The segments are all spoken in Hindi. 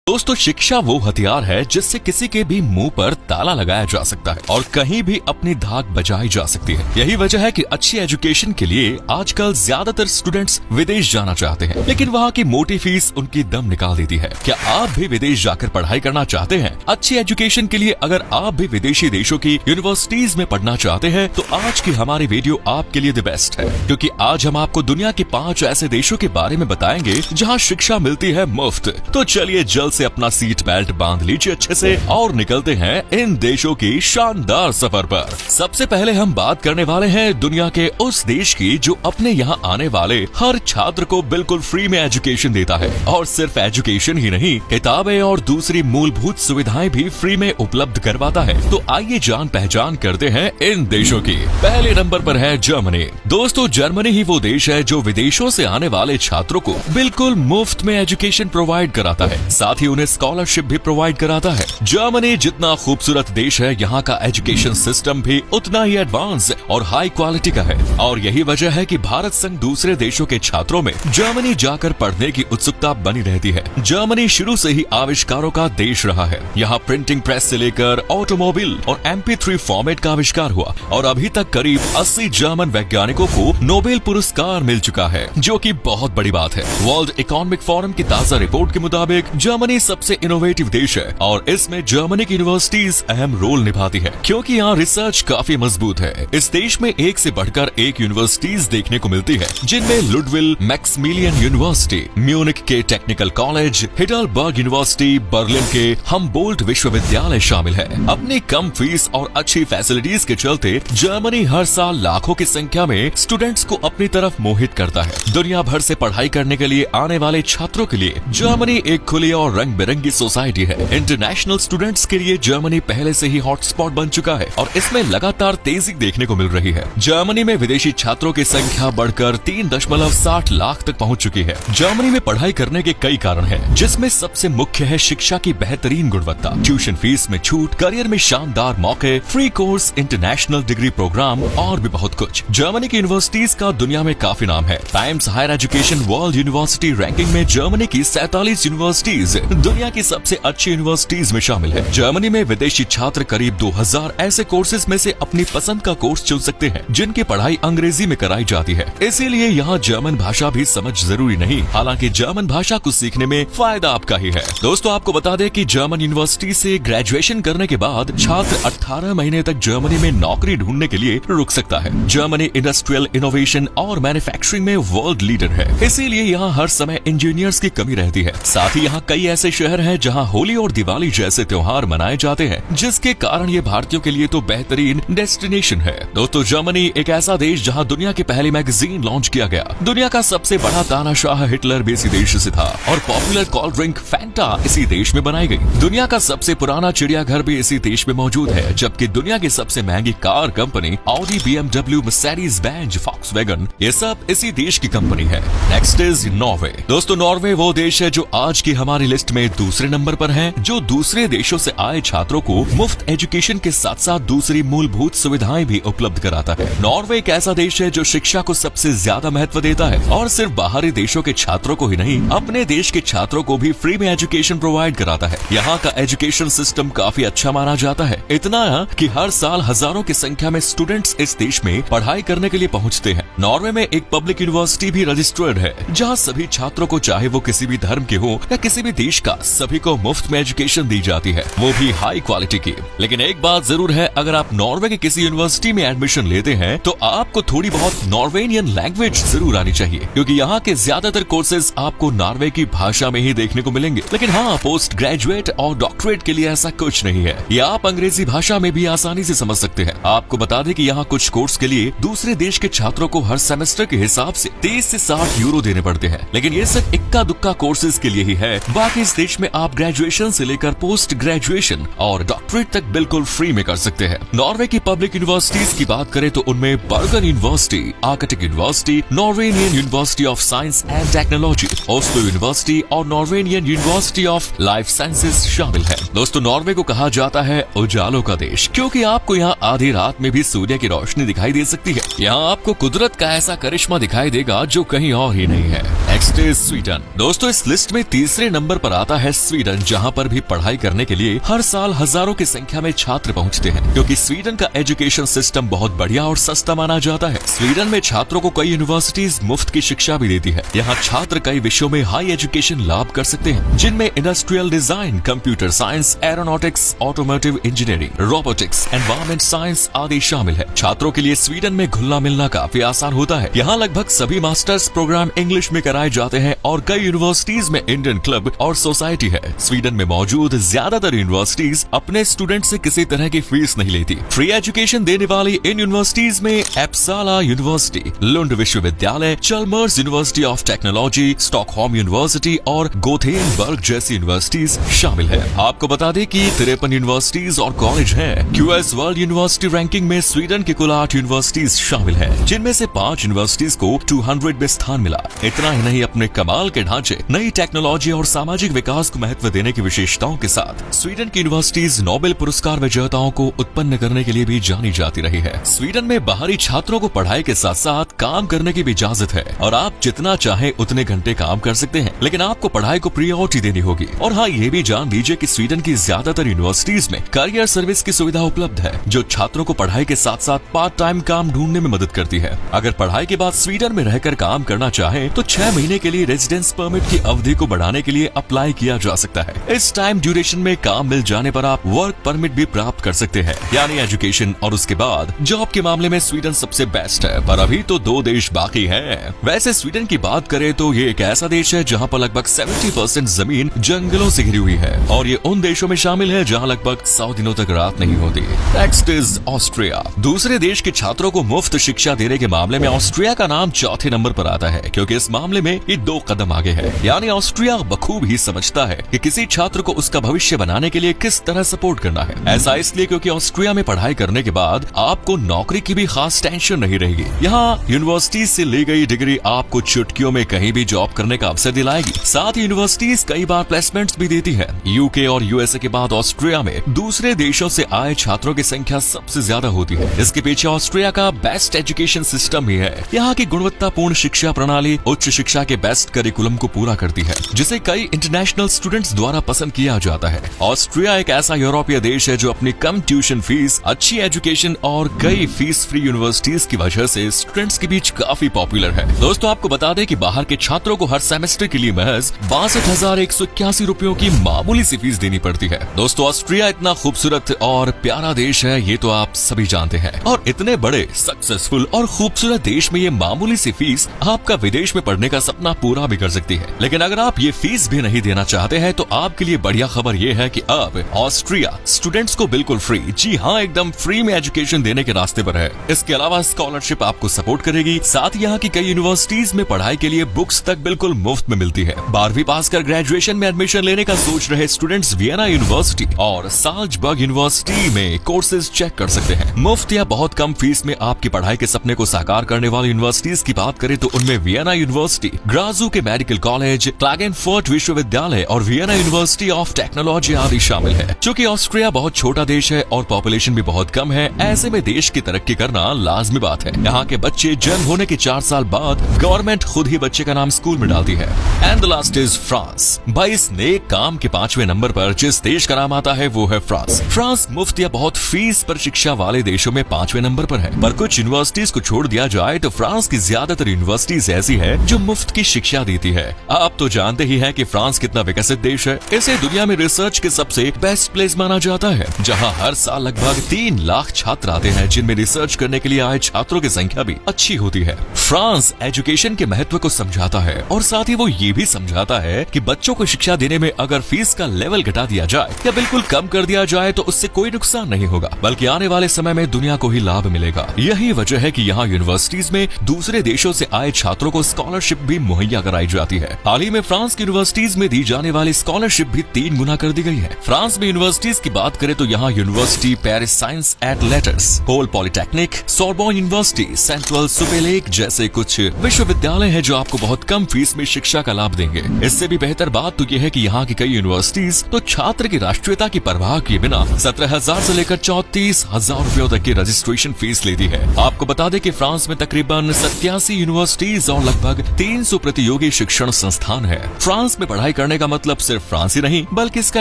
दोस्तों, शिक्षा वो हथियार है जिससे किसी के भी मुंह पर ताला लगाया जा सकता है और कहीं भी अपनी धाक बजाई जा सकती है। यही वजह है कि अच्छी एजुकेशन के लिए आजकल ज्यादातर स्टूडेंट्स विदेश जाना चाहते हैं, लेकिन वहाँ की मोटी फीस उनकी दम निकाल देती है। क्या आप भी विदेश जाकर पढ़ाई करना चाहते हैं? अच्छी एजुकेशन के लिए अगर आप भी विदेशी देशों की यूनिवर्सिटीज में पढ़ना चाहते हैं तो आज की हमारी वीडियो आपके लिए द बेस्ट है, क्योंकि आज हम आपको दुनिया के 5 ऐसे देशों के बारे में बताएंगे जहाँ शिक्षा मिलती है मुफ्त। तो चलिए जल्द से अपना सीट बेल्ट बांध लीजिए अच्छे से और निकलते हैं इन देशों की शानदार सफर पर। सबसे पहले हम बात करने वाले हैं दुनिया के उस देश की जो अपने यहाँ आने वाले हर छात्र को बिल्कुल फ्री में एजुकेशन देता है, और सिर्फ एजुकेशन ही नहीं, किताबें और दूसरी मूलभूत सुविधाएं भी फ्री में उपलब्ध करवाता है। तो आइए जान पहचान करते हैं इन देशों की। पहले नंबर पर है जर्मनी। दोस्तों, जर्मनी ही वो देश है जो विदेशों से आने वाले छात्रों को बिल्कुल मुफ्त में एजुकेशन प्रोवाइड कराता है, साथ ही उन्हें स्कॉलरशिप भी प्रोवाइड कराता है। जर्मनी जितना खूबसूरत देश है, यहाँ का एजुकेशन सिस्टम भी उतना ही एडवांस और हाई क्वालिटी का है, और यही वजह है कि भारत संग दूसरे देशों के छात्रों में जर्मनी जाकर पढ़ने की उत्सुकता बनी रहती है। जर्मनी शुरू से ही आविष्कारों का देश रहा है। यहाँ प्रिंटिंग प्रेस से लेकर ऑटोमोबाइल और MP3 फॉर्मेट का आविष्कार हुआ, और अभी तक करीब 80 जर्मन वैज्ञानिकों को नोबेल पुरस्कार मिल चुका है, जो कि बहुत बड़ी बात है। वर्ल्ड इकोनॉमिक फोरम की ताजा रिपोर्ट के मुताबिक जर्मनी सबसे इनोवेटिव देश है, और इसमें जर्मनी की यूनिवर्सिटीज अहम रोल निभाती है, क्योंकि यहाँ रिसर्च काफी मजबूत है। इस देश में एक से बढ़कर एक यूनिवर्सिटीज देखने को मिलती है, जिनमें लुडविल मैक्सिमिलियन यूनिवर्सिटी, म्यूनिक के technical college, Heidelberg university, Berlin के हमबोल्ट विश्वविद्यालय शामिल है। अपनी कम फीस और अच्छी फैसिलिटीज के चलते जर्मनी हर साल लाखों की संख्या में स्टूडेंट्स को अपनी तरफ मोहित करता है। दुनिया भर से पढ़ाई करने के लिए आने वाले छात्रों के लिए जर्मनी एक खुली और रंग बिरंगी सोसाइटी है। इंटरनेशनल स्टूडेंट्स के लिए जर्मनी पहले से ही हॉटस्पॉट बन चुका है, और इसमें लगातार तेजी देखने को मिल रही है। जर्मनी में विदेशी छात्रों की संख्या बढ़कर 3.60 लाख तक पहुंच चुकी है। जर्मनी में पढ़ाई करने के कई कारण हैं, जिसमें सबसे मुख्य है शिक्षा की बेहतरीन गुणवत्ता, ट्यूशन फीस में छूट, करियर में शानदार मौके, free course, international degree program और भी बहुत कुछ। जर्मनी की यूनिवर्सिटीज का दुनिया में काफी नाम है। Times Higher Education World University Ranking में जर्मनी की 47 यूनिवर्सिटीज दुनिया की सबसे अच्छी यूनिवर्सिटीज में शामिल है। जर्मनी में विदेशी छात्र करीब 2000 ऐसे कोर्सेज में से अपनी पसंद का कोर्स चुन सकते हैं, जिनकी पढ़ाई अंग्रेजी में कराई जाती है। इसीलिए यहाँ जर्मन भाषा भी समझ जरूरी नहीं, हालांकि जर्मन भाषा को सीखने में फायदा आपका ही है। दोस्तों, आपको बता दें कि जर्मन यूनिवर्सिटी से ग्रेजुएशन करने के बाद छात्र 18 महीने तक जर्मनी में नौकरी ढूंढने के लिए रुक सकता है। जर्मनी इंडस्ट्रियल इनोवेशन और मैन्युफैक्चरिंग में वर्ल्ड लीडर है, इसीलिए यहाँ हर समय इंजीनियर्स की कमी रहती है। साथ ही यहाँ कई ऐसे शहर हैं जहाँ होली और दिवाली जैसे त्योहार मनाए जाते हैं, जिसके कारण ये भारतीयों के लिए तो बेहतरीन डेस्टिनेशन है। दोस्तों, जर्मनी एक ऐसा देश जहाँ दुनिया की पहली मैगजीन लॉन्च किया गया। दुनिया का सबसे बड़ा तानाशाह हिटलर भी इसी देश से था, और पॉपुलर कोल्ड ड्रिंक फैंटा इसी देश में बनाई गई। दुनिया का सबसे पुराना चिड़ियाघर भी इसी देश में मौजूद है, जबकि दुनिया की सबसे महंगी car company Audi, BMW, Mercedes Benz, Volkswagen, ये सब इसी देश की कंपनी है। Next is Norway. दोस्तों, नॉर्वे वो देश है जो आज की हमारी लिस्ट में दूसरे नंबर पर है, जो दूसरे देशों से आए छात्रों को मुफ्त एजुकेशन के साथ साथ दूसरी मूलभूत सुविधाएं भी उपलब्ध कराता है। नॉर्वे एक ऐसा देश है जो शिक्षा को सबसे ज्यादा महत्व देता है, और सिर्फ बाहरी देशों के छात्रों को ही नहीं, अपने देश के छात्रों को भी फ्री में एजुकेशन प्रोवाइड कराता है। यहाँ का एजुकेशन सिस्टम काफी अच्छा माना जाता है, इतना कि हर साल हजारों की संख्या में स्टूडेंट्स इस देश में पढ़ाई करने के लिए पहुँचते हैं। नॉर्वे में एक पब्लिक यूनिवर्सिटी भी रजिस्टर्ड है, जहाँ सभी छात्रों को, चाहे वो किसी भी धर्म के हो या किसी भी देश का, सभी को मुफ्त में एजुकेशन दी जाती है, वो भी हाई क्वालिटी की। लेकिन एक बात जरूर है, अगर आप नॉर्वे के किसी यूनिवर्सिटी में एडमिशन लेते हैं तो आपको थोड़ी बहुत नॉर्वेनियन लैंग्वेज जरूर आनी चाहिए, क्योंकि यहाँ के ज्यादातर कोर्सेज आपको नॉर्वे की भाषा में ही देखने को मिलेंगे। लेकिन हाँ, पोस्ट ग्रेजुएट और डॉक्टरेट के लिए ऐसा कुछ नहीं है, या आप अंग्रेजी भाषा में भी आसानी से समझ सकते हैं। आपको बता दें कि यहाँ कुछ कोर्स के लिए दूसरे देश के छात्रों को हर सेमेस्टर के हिसाब से 30 से 60 यूरो देने पड़ते हैं, लेकिन ये सिर्फ इक्का दुक्का कोर्सेज के लिए ही है। बाकी इस देश में आप ग्रेजुएशन से लेकर पोस्ट ग्रेजुएशन और डॉक्टरेट तक बिल्कुल फ्री में कर सकते हैं। नॉर्वे की पब्लिक यूनिवर्सिटीज की बात करें तो उनमें Bergen university, architect university, Norwegian university of science and technology, Oslo university और Norwegian university of life sciences शामिल है। दोस्तों, नॉर्वे को कहा जाता है उजालों का देश, क्योंकि आपको यहाँ आधी रात में भी सूर्य की रोशनी दिखाई दे सकती है। यहाँ आपको कुदरत का ऐसा करिश्मा दिखाई देगा जो कहीं और ही नहीं है। Next is Sweden. दोस्तों इस लिस्ट में तीसरे नंबर पर आता है स्वीडन, जहाँ पर भी पढ़ाई करने के लिए हर साल हजारों की संख्या में छात्र पहुँचते हैं, क्योंकि स्वीडन का एजुकेशन सिस्टम बहुत बढ़िया और सस्ता माना जाता है। स्वीडन में छात्रों को कई यूनिवर्सिटीज मुफ्त की शिक्षा भी देती है। यहाँ छात्र कई विषयों में हाई एजुकेशन लाभ कर सकते हैं, जिनमें industrial design, computer science, aeronautics, automotive engineering, robotics, environment science आदि शामिल है। छात्रों के लिए स्वीडन में घुलना मिलना काफी आसान होता है। यहाँ लगभग सभी मास्टर्स प्रोग्राम इंग्लिश में कराए जाते हैं और कई यूनिवर्सिटीज में इंडियन क्लब और सोसाइटी है। स्वीडन में मौजूद ज्यादातर यूनिवर्सिटीज अपने स्टूडेंट से किसी तरह की फीस नहीं लेती। फ्री एजुकेशन देने वाली इन यूनिवर्सिटीज में एप्साला यूनिवर्सिटी, लुंड विश्वविद्यालय, Chalmers university of technology, Stockholm university और गोथेनबर्ग जैसी यूनिवर्सिटीज शामिल है। आपको बता दें कि 53 यूनिवर्सिटीज और कॉलेज हैं। क्यूएस वर्ल्ड यूनिवर्सिटी रैंकिंग में स्वीडन की कुल 8 यूनिवर्सिटीज शामिल है, जिनमें से 5 यूनिवर्सिटीज को 200 में स्थान मिला। इतना ही नहीं, अपने कमाल के ढांचे, नई टेक्नोलॉजी और सामाजिक विकास को महत्व देने की विशेषताओं के साथ स्वीडन की यूनिवर्सिटीज नोबेल पुरस्कार विजेताओं को उत्पन्न करने के लिए भी जानी जाती रही है। स्वीडन में बाहरी छात्रों को पढ़ाई के साथ साथ काम करने की भी इजाजत है और आप जितना चाहे उतने घंटे काम कर सकते हैं, लेकिन आपको पढ़ाई को प्रायोरिटी देनी होगी। और हाँ, ये भी जान लीजिए कि स्वीडन की ज्यादातर यूनिवर्सिटीज में करियर सर्विस की सुविधा उपलब्ध है, जो छात्रों को पढ़ाई के साथ साथ पार्ट टाइम काम ढूंढने में मदद करती है। अगर पढ़ाई के बाद स्वीडन में रहकर काम करना चाहे तो 6 महीने के लिए रेजिडेंस परमिट की अवधि को बढ़ाने के लिए अप्लाई किया जा सकता है। इस टाइम ड्यूरेशन में काम मिल जाने पर आप वर्क परमिट भी प्राप्त कर सकते हैं, यानी एजुकेशन और उसके बाद जॉब के मामले में स्वीडन सबसे बेस्ट है। पर अभी तो 2 देश बाकी हैं। वैसे स्वीडन की बात करें तो ये एक ऐसा देश है जहाँ पर लगभग 70% जमीन जंगलों से घिरी हुई है, और ये उन देशों में शामिल है जहाँ लगभग 100 दिनों तक रात नहीं होती। Next is Austria. दूसरे देश के छात्रों को मुफ्त शिक्षा देने के मामले में ऑस्ट्रिया का नाम चौथे नंबर पर आता है, क्योंकि इस मामले में ये 2 कदम आगे है। यानी ऑस्ट्रिया बखूब ही समझता है कि किसी छात्र को उसका भविष्य बनाने के लिए किस तरह सपोर्ट करना है। ऐसा इसलिए क्योंकि ऑस्ट्रिया में पढ़ाई करने के बाद आपको नौकरी की भी खास टेंशन नहीं रहेगी। यहाँ यूनिवर्सिटी से ली गई डिग्री आपको चुटकियों में कहीं भी जॉब करने का अवसर दिलाएगी। साथ ही यूनिवर्सिटीज कई बार प्लेसमेंट्स भी देती है। यूके और यूएसए के बाद ऑस्ट्रिया में दूसरे देशों से आए छात्रों की संख्या सबसे ज्यादा होती है। इसके पीछे ऑस्ट्रिया का बेस्ट एजुकेशन सिस्टम ही है। यहाँ की गुणवत्तापूर्ण शिक्षा प्रणाली उच्च शिक्षा के बेस्ट करिकुलम को पूरा करती है, जिसे कई इंटरनेशनल स्टूडेंट्स द्वारा पसंद किया जाता है। ऑस्ट्रिया एक ऐसा यूरोपीय देश है जो अपनी कम ट्यूशन फीस, अच्छी एजुकेशन और कई फीस फ्री यूनिवर्सिटीज की वजह से स्टूडेंट्स के बीच काफी पॉपुलर है। दोस्तों आपको बता दें कि बाहर के छात्रों को हर सेमेस्टर के लिए महज 62,181 रुपयों की मामूली सी फीस देनी पड़ती है। दोस्तों ऑस्ट्रिया इतना खूबसूरत और प्यारा देश है, ये तो आप सभी जानते हैं, और इतने बड़े, सक्सेसफुल और खूबसूरत देश में ये मामूली सी फीस आपका विदेश में पढ़ने का सपना पूरा भी कर सकती है। लेकिन अगर आप ये फीस भी नहीं देना चाहते हैं तो आपके लिए बढ़िया खबर ये है कि अब ऑस्ट्रिया स्टूडेंट्स को बिल्कुल फ्री, जी हाँ एकदम फ्री में एजुकेशन देने के रास्ते पर है। इसके अलावा स्कॉलरशिप आपको सपोर्ट करेगी। साथ ही यहाँ की कई यूनिवर्सिटीज में पढ़ाई के लिए बुक्स तक बिल्कुल मुफ्त में मिलती है। 12वीं पास कर ग्रेजुएशन में एडमिशन लेने का सोच रहे स्टूडेंट्स वियना यूनिवर्सिटी और साल्जबर्ग यूनिवर्सिटी में कोर्सेज चेक कर सकते हैं। मुफ्त या बहुत कम फीस में आपकी पढ़ाई के सपने को साकार करने वाली यूनिवर्सिटीज की बात करें तो उनमें वियना यूनिवर्सिटी, ग्राजू के मेडिकल कॉलेज, क्लैगेनफर्ट विश्वविद्यालय और वियना यूनिवर्सिटी ऑफ टेक्नोलॉजी आदि शामिल है। चूंकि ऑस्ट्रिया बहुत छोटा देश है और पॉपुलेशन भी बहुत कम है, ऐसे में देश की तरक्की करना लाजमी बात है। यहाँ के बच्चे जन्म होने के 4 साल बाद गवर्नमेंट खुद ही बच्चे का नाम स्कूल में डालती है। And the last is France. भाई इस नेक काम के 5वें नंबर पर जिस देश का नाम आता है वो है फ्रांस। फ्रांस मुफ्त या बहुत फीस पर शिक्षा वाले देशों में 5वें नंबर पर है। पर कुछ यूनिवर्सिटीज को छोड़ दिया जाए तो फ्रांस की ज्यादातर यूनिवर्सिटीज ऐसी है जो मुफ्त की शिक्षा देती है। आप तो जानते ही हैं कि फ्रांस कितना विकसित देश है। इसे दुनिया में रिसर्च के सबसे बेस्ट प्लेस माना जाता है, जहां हर साल लगभग 3 लाख छात्र आते हैं, जिनमें रिसर्च करने के लिए आए छात्रों की संख्या भी अच्छी होती है। फ्रांस एजुकेशन के महत्व को समझाता है और साथ ही वो ये भी समझाता है कि बच्चों को शिक्षा देने में अगर फीस का लेवल घटा दिया जाए या बिल्कुल कम कर दिया जाए तो उससे कोई नुकसान नहीं होगा, बल्कि आने वाले समय में दुनिया को ही लाभ मिलेगा। यही वजह है कि यहाँ यूनिवर्सिटीज में दूसरे देशों से आए छात्रों को स्कॉलरशिप भी मुहैया कराई जाती है। हाल ही में फ्रांस की यूनिवर्सिटीज में दी जाने वाली स्कॉलरशिप भी 3 गुना कर दी गई है। फ्रांस में यूनिवर्सिटीज की बात करें तो यहाँ university Paris science et Lettres, Ecole Polytechnique, Sorbonne university, Centrale Supelec जैसे कुछ विश्वविद्यालय हैं जो आपको बहुत कम फीस में शिक्षा का लाभ देंगे। इससे भी बेहतर बात तो यह है कि यहाँ की कई यूनिवर्सिटीज तो छात्र की राष्ट्रीयता की परवाह किए बिना 17,000 से लेकर 34,000 रुपयों तक की रजिस्ट्रेशन फीस लेती है। आपको बता दें कि फ्रांस फ्रांस में तकरीबन 87 यूनिवर्सिटीज और लगभग 300 प्रतियोगी शिक्षण संस्थान है। फ्रांस में पढ़ाई करने का मतलब सिर्फ फ्रांस ही नहीं बल्कि इसका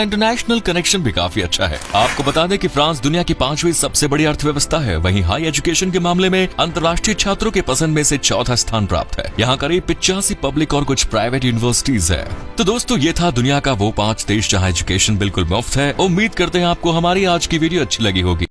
इंटरनेशनल कनेक्शन भी काफी अच्छा है। आपको बता दें कि फ्रांस दुनिया की 5वीं सबसे बड़ी अर्थव्यवस्था है। वहीं हाई एजुकेशन के मामले में अंतर्राष्ट्रीय छात्रों के पसंद में से चौथा स्थान प्राप्त है। यहाँ करीब 85 पब्लिक और कुछ प्राइवेट यूनिवर्सिटीज है। तो दोस्तों ये था दुनिया का वो 5 देश जहाँ एजुकेशन बिल्कुल मुफ्त है। उम्मीद करते हैं आपको हमारी आज की वीडियो अच्छी लगी होगी।